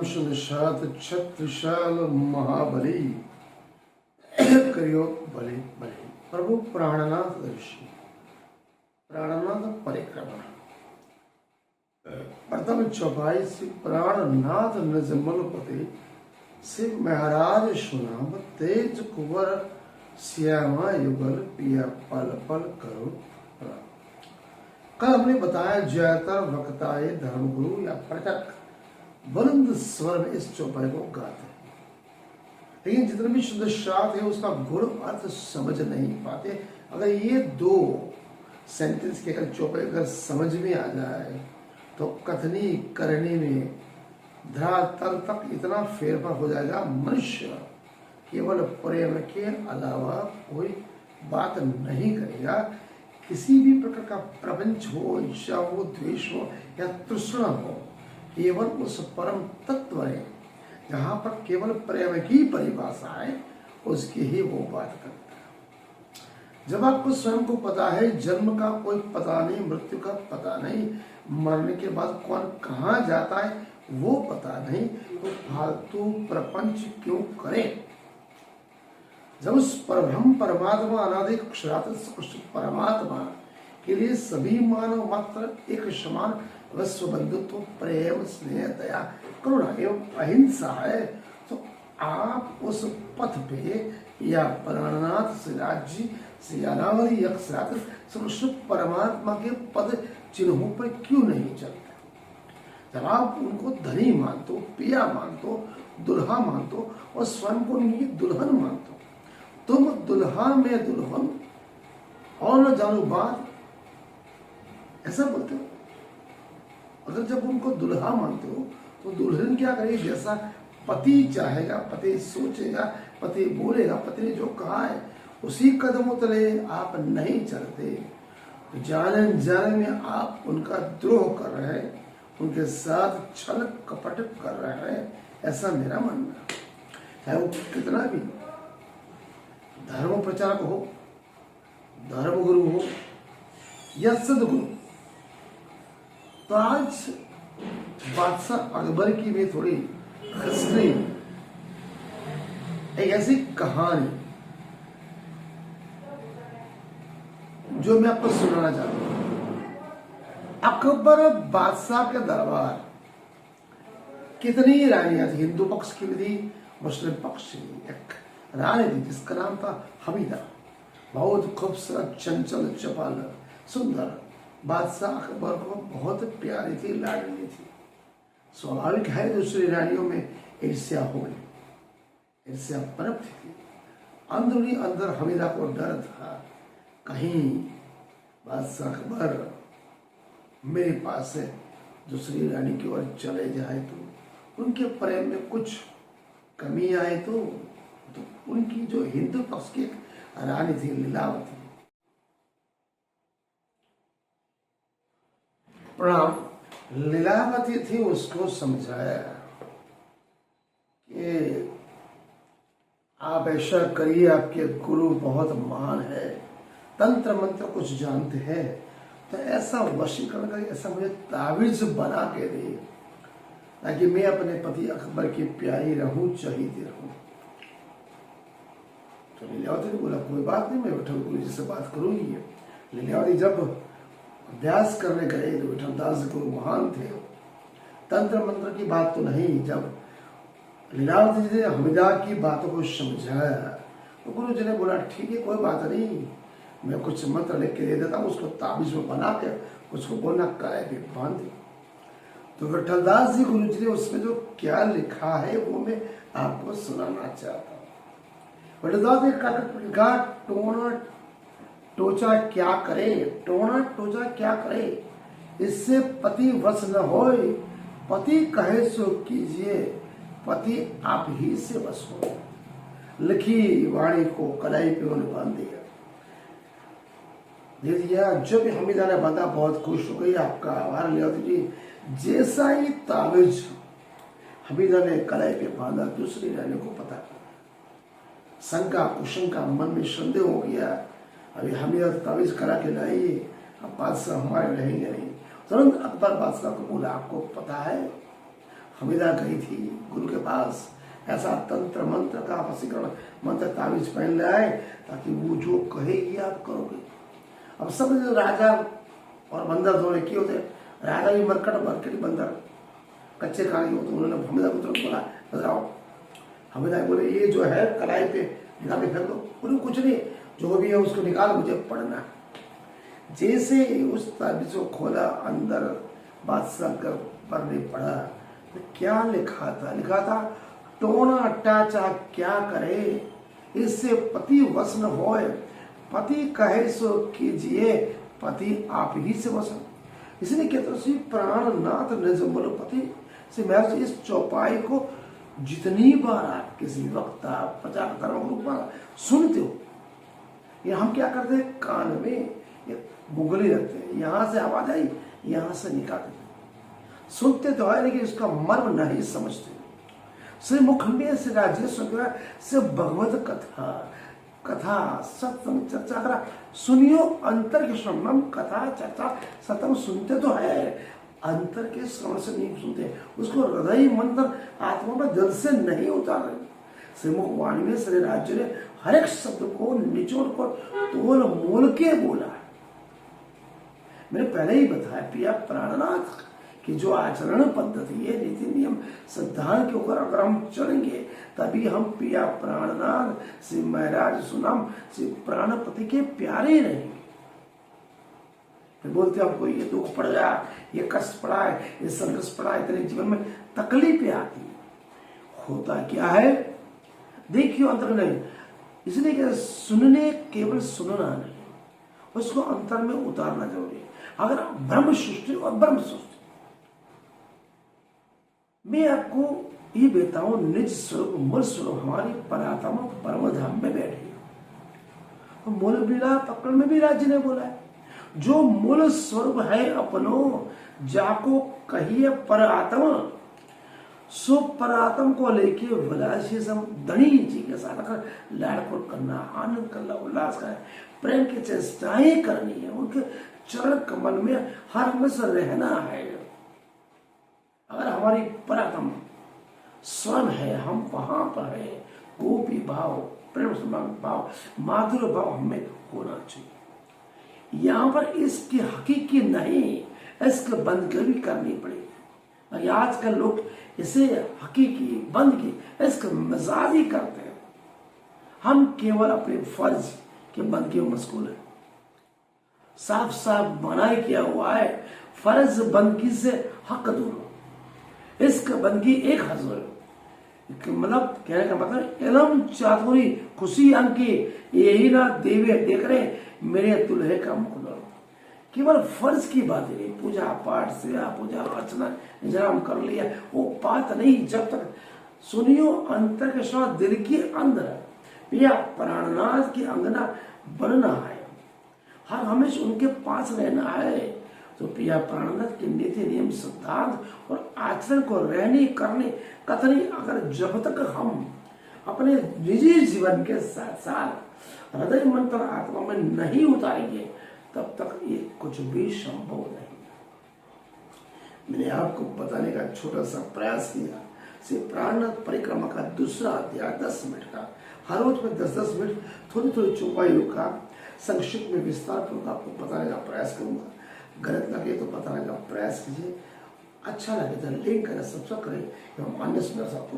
नाम सुनिशात छत्रशाल महाबली करियो भले भले। प्रभु प्राणनाथ ऋषि प्राणनाथ परिक्रमा प्रथम चौपाई से प्राणनाथ नजमलपति से महाराज सुनाम तेज कुंवर श्यामा युगल पिया पल पल करो। कल हमने बताया ज्यादातर वक्ताए धर्मगुरु या प्रचक बुलंद स्वर में इस चौपाई को गाते हैं, लेकिन जितने भी शुद्ध शास्त्र है उसका गुण अर्थ समझ नहीं पाते। अगर ये दो सेंटेंस के अगर चौपाई अगर समझ में आ जाए तो कथनी करनी में धरातल तक इतना फेरफार हो जाएगा, मनुष्य केवल प्रेम के अलावा कोई बात नहीं करेगा। किसी भी प्रकार का प्रपंच हो, ईर्ष्या हो, द्वेष हो या तृष्णा हो, केवल उस परम तत्व है जहाँ पर केवल प्रेम की परिभाषा है, उसकी ही वो बात करता है। जब आपको स्वयं को पता है जन्म का कोई पता नहीं, मृत्यु का पता नहीं, मरने के बाद कौन कहाँ जाता है वो पता नहीं, तो फालतू प्रपंच क्यों करें। जब उस परब्रह्म परमात्मा अनादि परमात्मा के लिए सभी मानव मात्र एक समान विश्व बंधुत्व, प्रेम, स्नेह, दया, करुणा एवं अहिंसा है, तो आप उस पथ पे या प्राणनाथ सिराज जी सियानावरी कृष्ण परमात्मा के पद चिन्हों पर क्यों नहीं चलते। जब आप उनको धनी मानते हो, पिया मानते हो, दुल्हा मानते हो और स्वयं को उनकी दुल्हन मानते हो, तुम दुल्हा में दुल्हन और न जानो बात ऐसा बोलते हो। अगर जब उनको दुल्हा मानते हो तो दुल्हन क्या करेगी, जैसा पति चाहेगा, पति सोचेगा, पति बोलेगा, पति ने जो कहा है उसी कदमों तले आप नहीं चलते। जाने जाने में आप उनका द्रोह कर रहे हैं, उनके साथ छल कपट कर रहे हैं, ऐसा मेरा मानना है। चाहे वो कितना भी धर्म प्रचारक हो, धर्म गुरु हो या सदगुरु। तो आज बादशाह अकबर की भी थोड़ी हिस्ट्री, एक ऐसी कहानी जो मैं आपको सुनाना चाहता हूं। अकबर बादशाह के दरबार कितनी रानियां थी, हिंदू पक्ष की भी थी, मुस्लिम पक्ष की। एक रानी थी जिसका नाम था हमीदा, बहुत खूबसूरत, चंचल, चपल, सुंदर। बादशाह अकबर को बहुत प्यारी थी, लाडली थी। स्वाभाविक है दूसरी रानियों में ईर्ष्या हो गई, ईर्ष्या पनपती थी। अंदरूनी अंदर हमीदा को डर था, कहीं बादशाह अकबर मेरे पास से दूसरी रानी की ओर चले जाए तो, उनके प्रेम में कुछ कमी आए तो उनकी जो हिंदू पक्ष की रानी थी लीलावती, प्रणाम, लीलावती थी, उसको समझाया कि आप ऐसा करिए, आपके गुरु बहुत महान है, तंत्र मंत्र कुछ जानते हैं, तो ऐसा वशीकरण कर, ऐसा मुझे तावीज बना के दे ताकि मैं अपने पति अकबर की प्यारी रहूं, चहीती रहूं। तो लीलावती ने बोला कोई बात नहीं, मैं विठल गुरु जी से बात करूंगी। लीलावती जब अभ्यास करने गए तो विठल दास गुरु महान थे, तंत्र मंत्र की बात तो नहीं। जब लीलावती जी ने हमीदा की बातों को समझाया तो गुरु जी ने बोला ठीक है, कोई बात नहीं, मैं कुछ मंत्र लिख के दे देता हूँ, उसको ताबीज में बना के उसको बोलना कराए भी बांध दे। तो विठलदास जी गुरु जी ने उसमें जो क्या लिखा है वो मैं आपको सुनाना चाहता हूँ। विठलदास ने कहा टोना टोचा क्या करे, टोना टोचा क्या करे, इससे पति वश न होए, पति कहे सो कीजिए, पति आप ही से वश हो। लिखी वाणी को कलाई पे उन्हें बांध दिया, दे दिया। जब हमीदा ने बांधा बहुत खुश हो गई, आपका आभार लीलावती जी। जैसा ही ताबीज हमीदा ने कलाई पे बांधा, दूसरी रानी को पता चला, शंका कुशंका मन में संदेह हो गया। अभी हमीदा ताबीज करा के लाई, अब बादशाह हमारे रहेंगे नहीं। तुरंत अकबर बादशाह को बोला आपको पता है हमिदा गई थी गुरु के पास, ऐसा तंत्र मंत्र का वशीकरण मंत्र ताबीज पहन ले आए ताकि वो जो कहेगी आप करोगे। अब सब जो राजा और बंदर दोनों किए होते, राजा भी मरकट बंदर कच्चे खाने होते, उन्होंने हमिदा को तुरंत बोला बताओ। हमिदा बोले ये जो है कलाई पे निकाल के फेंक दो। बोले कुछ नहीं, जो भी है उसको निकाल, मुझे पढ़ना। जैसे उस ताबीज को खोला, अंदर बादशाह पर ने पढ़ा तो क्या लिखा था? लिखा था टोना टाचा क्या करे, इससे पति वश न होए, पति कहे सो कीजिए, पति आप ही से वसन। इसलिए कहते श्री प्राणनाथ निज मूल पति से महर्षि इस चौपाई को जितनी बार आप किसी वक्ता प्रचार कर सुनते हो, ये हम क्या करते हैं, कान में गुगली रखते हैं, यहाँ से आवाज आई यहाँ से निकाल देते, सुनते तो है लेकिन उसका मर्म नहीं समझते। श्री मुखंडे से राजेश्वर से भगवत कथा सत्संग चर्चा करा, सुनियो अंतर के श्रवणम, कथा चर्चा सत्संग सुनते तो है, अंतर के श्रवण से नहीं सुनते, उसको हृदय मंत्र आत्मा में दिल से नहीं उतार रहे। श्रीमुख वाणी में श्री राज्य ने हर एक शब्द को निचोड़ कर तोल मोल के बोला है। मैंने पहले ही बताया प्रिया प्राणनाथ की जो आचरण पद्धति है, नीति नियम सिद्धांत के ऊपर अगर हम चलेंगे तभी हम प्रिया प्राणनाथ श्री महाराज सुनाम श्री प्राणपति के प्यारे रहेंगे। फिर बोलते हमको ये दुख पड़ गया, ये कष्ट पड़ा है, ये संघर्ष पड़ा है, तेरे जीवन में तकलीफें आती है। होता क्या है देखियो अंतर नहीं, इसलिए कि सुनने केवल सुनना नहीं, उसको अंतर में उतारना जरूरी है। अगर ब्रह्म सृष्टि और ब्रह्म सृष्टि, मैं आपको ये बताऊं निज स्वरूप मूल स्वरूप हमारी परात्मा परम धाम में बैठी है। मूल बिला पकड़ में भी राज्य ने बोला है, जो मूल स्वरूप है अपनो जाको कहिए पर आत्मा, सो परात्म को लेके विलासी सम धनी जी के साथ लाड़कोट करना, आनंद करना, उल्लास करना, प्रेम की चेष्टाएं करनी है, उनके चरण कमल में हर हमेशा रहना है। अगर हमारी परात्म स्वयं है, हम वहां पर है, गोपी भाव, प्रेम भाव, माधुर्य भाव हमें होना चाहिए। यहाँ पर इसकी हकीकी नहीं, इसके बंदगी करनी पड़ेगी। आजकल लोग इसे हकीकी बंदगी इसका मजाजी करते हैं। हम केवल अपने फर्ज के बंदगी में मशगूल है। साफ साफ मनाही किया हुआ है, फर्ज बंदगी से हक दूर, इसका बंदगी एक हजूर, मतलब कहने का मतलब इलम चातुरी खुशी अंकी यही ना देवे देख रहे मेरे दुल्हे का मुकुल। केवल फर्ज की बात नहीं, पूजा पाठ सेवा पूजा अर्चना इंतजाम कर लिया वो बात नहीं। जब तक सुनियो अंतर के साथ दिल के अंदर या प्राणनाथ की अंगना बनना है, हर हमेशा उनके पास रहना है। तो प्रिया प्राणनाथ के नीति नियम सिद्धांत और आचरण को रहने करने कथनी अगर जब तक हम अपने निजी जीवन के साथ साथ हृदय मंत्र आत्मा में नहीं उतारेंगे तब तक ये कुछ भी संभव नहीं। मैंने आपको बताने का छोटा सा प्रयास किया। श्री प्राणनाथ परिक्रमा का दूसरा अध्याय 10 मिनट का, हर रोज में 10-10 मिनट थोड़ी थोड़ी चौपाइयों का संक्षिप्त में विस्तार पूर्वक आपको बताने का प्रयास करूंगा। गलत लगे तो बताने का प्रयास कीजिए, अच्छा लगे तो लिंक करें, सब्सक्राइब करें एवं अन्य सुंदर आपको